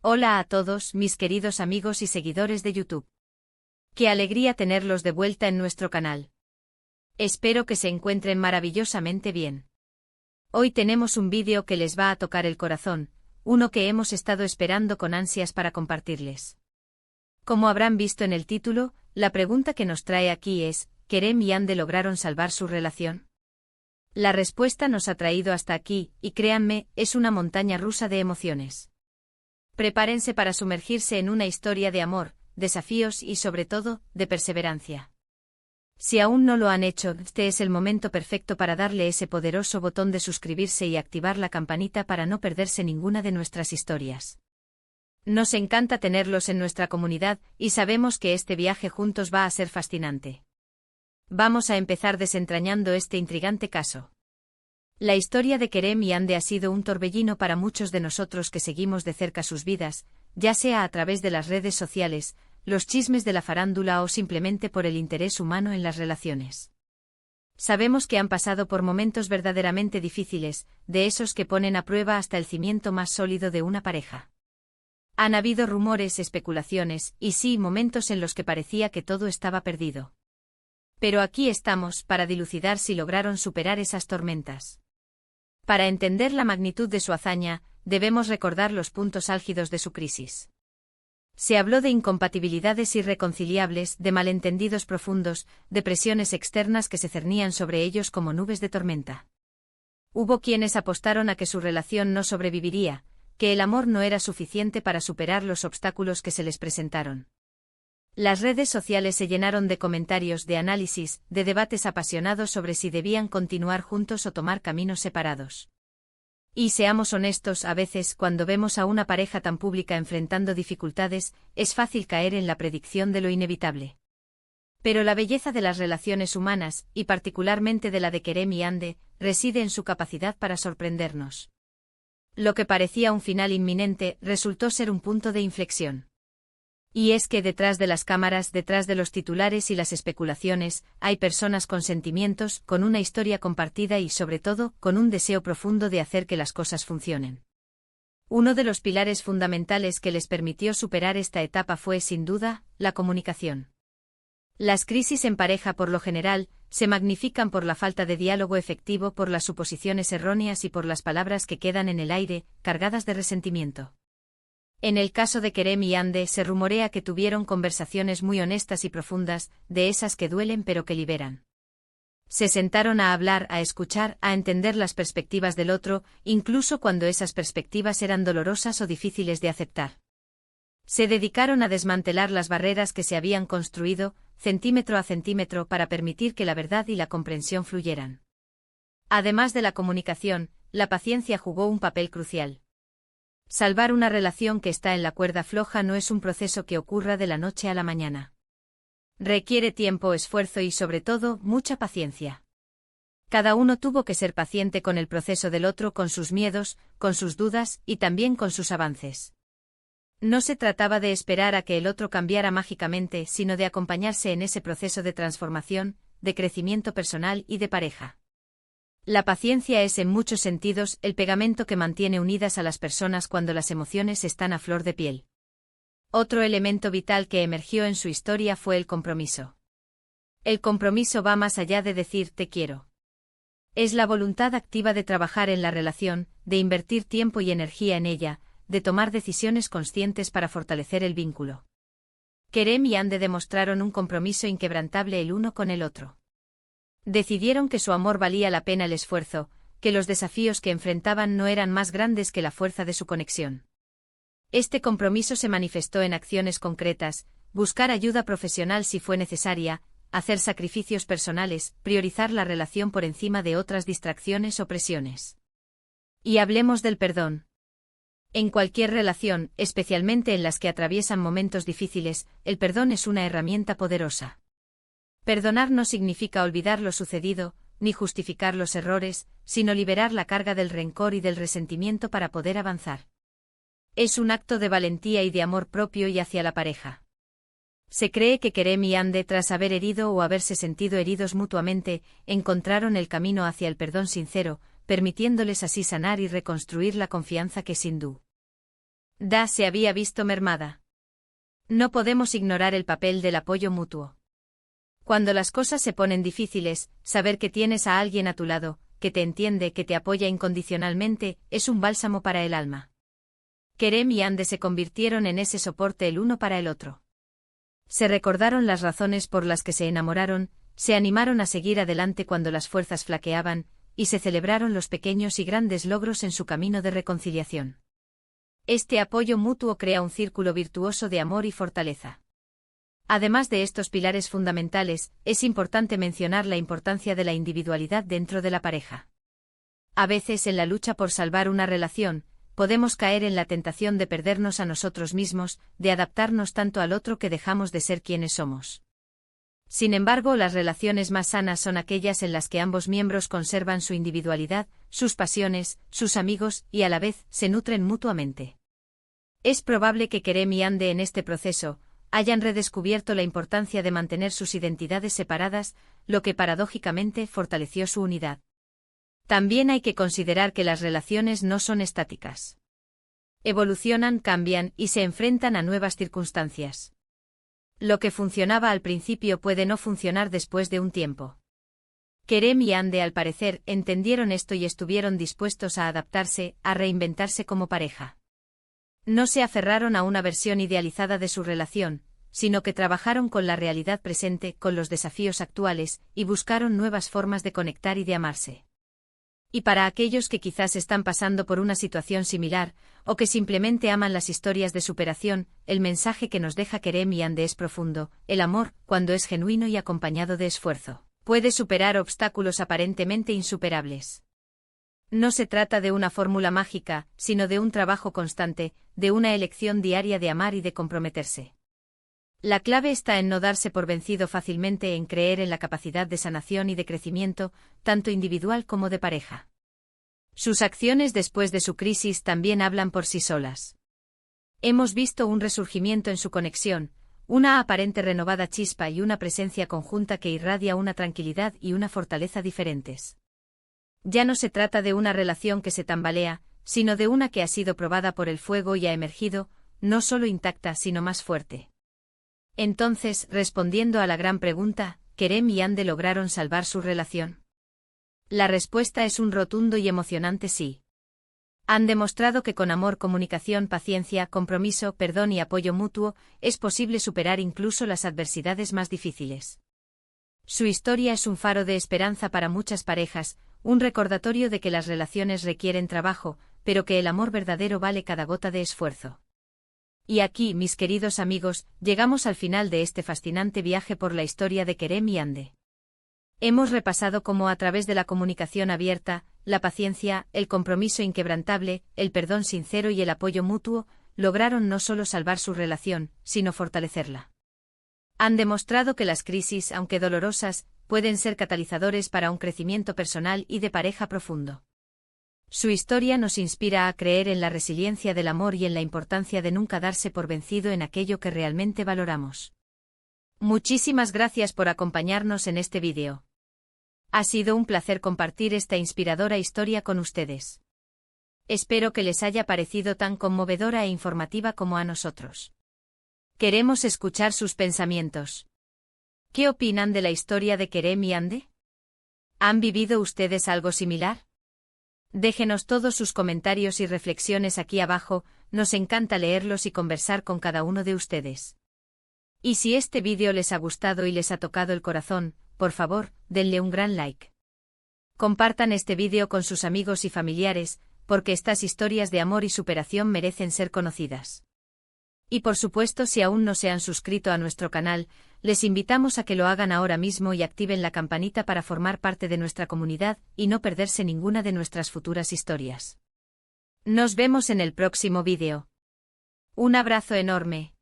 Hola a todos, mis queridos amigos y seguidores de YouTube. Qué alegría tenerlos de vuelta en nuestro canal. Espero que se encuentren maravillosamente bien. Hoy tenemos un vídeo que les va a tocar el corazón, uno que hemos estado esperando con ansias para compartirles. Como habrán visto en el título, la pregunta que nos trae aquí es, ¿Kerem y Yandé lograron salvar su relación? La respuesta nos ha traído hasta aquí, y créanme, es una montaña rusa de emociones. Prepárense para sumergirse en una historia de amor, desafíos y sobre todo, de perseverancia. Si aún no lo han hecho, este es el momento perfecto para darle ese poderoso botón de suscribirse y activar la campanita para no perderse ninguna de nuestras historias. Nos encanta tenerlos en nuestra comunidad y sabemos que este viaje juntos va a ser fascinante. Vamos a empezar desentrañando este intrigante caso. La historia de Kerem y Yandé ha sido un torbellino para muchos de nosotros que seguimos de cerca sus vidas, ya sea a través de las redes sociales, los chismes de la farándula o simplemente por el interés humano en las relaciones. Sabemos que han pasado por momentos verdaderamente difíciles, de esos que ponen a prueba hasta el cimiento más sólido de una pareja. Han habido rumores, especulaciones, y sí, momentos en los que parecía que todo estaba perdido. Pero aquí estamos para dilucidar si lograron superar esas tormentas. Para entender la magnitud de su hazaña, debemos recordar los puntos álgidos de su crisis. Se habló de incompatibilidades irreconciliables, de malentendidos profundos, de presiones externas que se cernían sobre ellos como nubes de tormenta. Hubo quienes apostaron a que su relación no sobreviviría, que el amor no era suficiente para superar los obstáculos que se les presentaron. Las redes sociales se llenaron de comentarios, de análisis, de debates apasionados sobre si debían continuar juntos o tomar caminos separados. Y seamos honestos, a veces, cuando vemos a una pareja tan pública enfrentando dificultades, es fácil caer en la predicción de lo inevitable. Pero la belleza de las relaciones humanas, y particularmente de la de Kerem y Yandé, reside en su capacidad para sorprendernos. Lo que parecía un final inminente, resultó ser un punto de inflexión. Y es que detrás de las cámaras, detrás de los titulares y las especulaciones, hay personas con sentimientos, con una historia compartida y sobre todo, con un deseo profundo de hacer que las cosas funcionen. Uno de los pilares fundamentales que les permitió superar esta etapa fue, sin duda, la comunicación. Las crisis en pareja por lo general, se magnifican por la falta de diálogo efectivo, por las suposiciones erróneas y por las palabras que quedan en el aire, cargadas de resentimiento. En el caso de Kerem y Yandé se rumorea que tuvieron conversaciones muy honestas y profundas, de esas que duelen pero que liberan. Se sentaron a hablar, a escuchar, a entender las perspectivas del otro, incluso cuando esas perspectivas eran dolorosas o difíciles de aceptar. Se dedicaron a desmantelar las barreras que se habían construido, centímetro a centímetro, para permitir que la verdad y la comprensión fluyeran. Además de la comunicación, la paciencia jugó un papel crucial. Salvar una relación que está en la cuerda floja no es un proceso que ocurra de la noche a la mañana. Requiere tiempo, esfuerzo y sobre todo, mucha paciencia. Cada uno tuvo que ser paciente con el proceso del otro, con sus miedos, con sus dudas y también con sus avances. No se trataba de esperar a que el otro cambiara mágicamente, sino de acompañarse en ese proceso de transformación, de crecimiento personal y de pareja. La paciencia es en muchos sentidos el pegamento que mantiene unidas a las personas cuando las emociones están a flor de piel. Otro elemento vital que emergió en su historia fue el compromiso. El compromiso va más allá de decir te quiero. Es la voluntad activa de trabajar en la relación, de invertir tiempo y energía en ella, de tomar decisiones conscientes para fortalecer el vínculo. Kerem y Yandé demostraron un compromiso inquebrantable el uno con el otro. Decidieron que su amor valía la pena el esfuerzo, que los desafíos que enfrentaban no eran más grandes que la fuerza de su conexión. Este compromiso se manifestó en acciones concretas, buscar ayuda profesional si fue necesaria, hacer sacrificios personales, priorizar la relación por encima de otras distracciones o presiones. Y hablemos del perdón. En cualquier relación, especialmente en las que atraviesan momentos difíciles, el perdón es una herramienta poderosa. Perdonar no significa olvidar lo sucedido, ni justificar los errores, sino liberar la carga del rencor y del resentimiento para poder avanzar. Es un acto de valentía y de amor propio y hacia la pareja. Se cree que Kerem y Yandé, tras haber herido o haberse sentido heridos mutuamente, encontraron el camino hacia el perdón sincero, permitiéndoles así sanar y reconstruir la confianza que sin duda Da se había visto mermada. No podemos ignorar el papel del apoyo mutuo. Cuando las cosas se ponen difíciles, saber que tienes a alguien a tu lado, que te entiende, que te apoya incondicionalmente, es un bálsamo para el alma. Kerem y Ande se convirtieron en ese soporte el uno para el otro. Se recordaron las razones por las que se enamoraron, se animaron a seguir adelante cuando las fuerzas flaqueaban, y se celebraron los pequeños y grandes logros en su camino de reconciliación. Este apoyo mutuo crea un círculo virtuoso de amor y fortaleza. Además de estos pilares fundamentales, es importante mencionar la importancia de la individualidad dentro de la pareja. A veces en la lucha por salvar una relación, podemos caer en la tentación de perdernos a nosotros mismos, de adaptarnos tanto al otro que dejamos de ser quienes somos. Sin embargo, las relaciones más sanas son aquellas en las que ambos miembros conservan su individualidad, sus pasiones, sus amigos y a la vez se nutren mutuamente. Es probable que Kerem y Ande en este proceso hayan redescubierto la importancia de mantener sus identidades separadas, lo que paradójicamente fortaleció su unidad. También hay que considerar que las relaciones no son estáticas. Evolucionan, cambian y se enfrentan a nuevas circunstancias. Lo que funcionaba al principio puede no funcionar después de un tiempo. Kerem y Ande, al parecer, entendieron esto y estuvieron dispuestos a adaptarse, a reinventarse como pareja. No se aferraron a una versión idealizada de su relación, sino que trabajaron con la realidad presente, con los desafíos actuales, y buscaron nuevas formas de conectar y de amarse. Y para aquellos que quizás están pasando por una situación similar, o que simplemente aman las historias de superación, el mensaje que nos deja Kerem y Ande es profundo: el amor, cuando es genuino y acompañado de esfuerzo, puede superar obstáculos aparentemente insuperables. No se trata de una fórmula mágica, sino de un trabajo constante, de una elección diaria de amar y de comprometerse. La clave está en no darse por vencido fácilmente, en creer en la capacidad de sanación y de crecimiento, tanto individual como de pareja. Sus acciones después de su crisis también hablan por sí solas. Hemos visto un resurgimiento en su conexión, una aparente renovada chispa y una presencia conjunta que irradia una tranquilidad y una fortaleza diferentes. Ya no se trata de una relación que se tambalea, sino de una que ha sido probada por el fuego y ha emergido, no solo intacta sino más fuerte. Entonces, respondiendo a la gran pregunta, ¿Kerem y Ande lograron salvar su relación? La respuesta es un rotundo y emocionante sí. Han demostrado que con amor, comunicación, paciencia, compromiso, perdón y apoyo mutuo, es posible superar incluso las adversidades más difíciles. Su historia es un faro de esperanza para muchas parejas, un recordatorio de que las relaciones requieren trabajo, pero que el amor verdadero vale cada gota de esfuerzo. Y aquí, mis queridos amigos, llegamos al final de este fascinante viaje por la historia de Kerem y Ande. Hemos repasado cómo a través de la comunicación abierta, la paciencia, el compromiso inquebrantable, el perdón sincero y el apoyo mutuo, lograron no solo salvar su relación, sino fortalecerla. Han demostrado que las crisis, aunque dolorosas, pueden ser catalizadores para un crecimiento personal y de pareja profundo. Su historia nos inspira a creer en la resiliencia del amor y en la importancia de nunca darse por vencido en aquello que realmente valoramos. Muchísimas gracias por acompañarnos en este vídeo. Ha sido un placer compartir esta inspiradora historia con ustedes. Espero que les haya parecido tan conmovedora e informativa como a nosotros. Queremos escuchar sus pensamientos. ¿Qué opinan de la historia de Kerem y Ande? ¿Han vivido ustedes algo similar? Déjenos todos sus comentarios y reflexiones aquí abajo, nos encanta leerlos y conversar con cada uno de ustedes. Y si este vídeo les ha gustado y les ha tocado el corazón, por favor, denle un gran like. Compartan este vídeo con sus amigos y familiares, porque estas historias de amor y superación merecen ser conocidas. Y por supuesto, si aún no se han suscrito a nuestro canal, les invitamos a que lo hagan ahora mismo y activen la campanita para formar parte de nuestra comunidad y no perderse ninguna de nuestras futuras historias. Nos vemos en el próximo vídeo. Un abrazo enorme.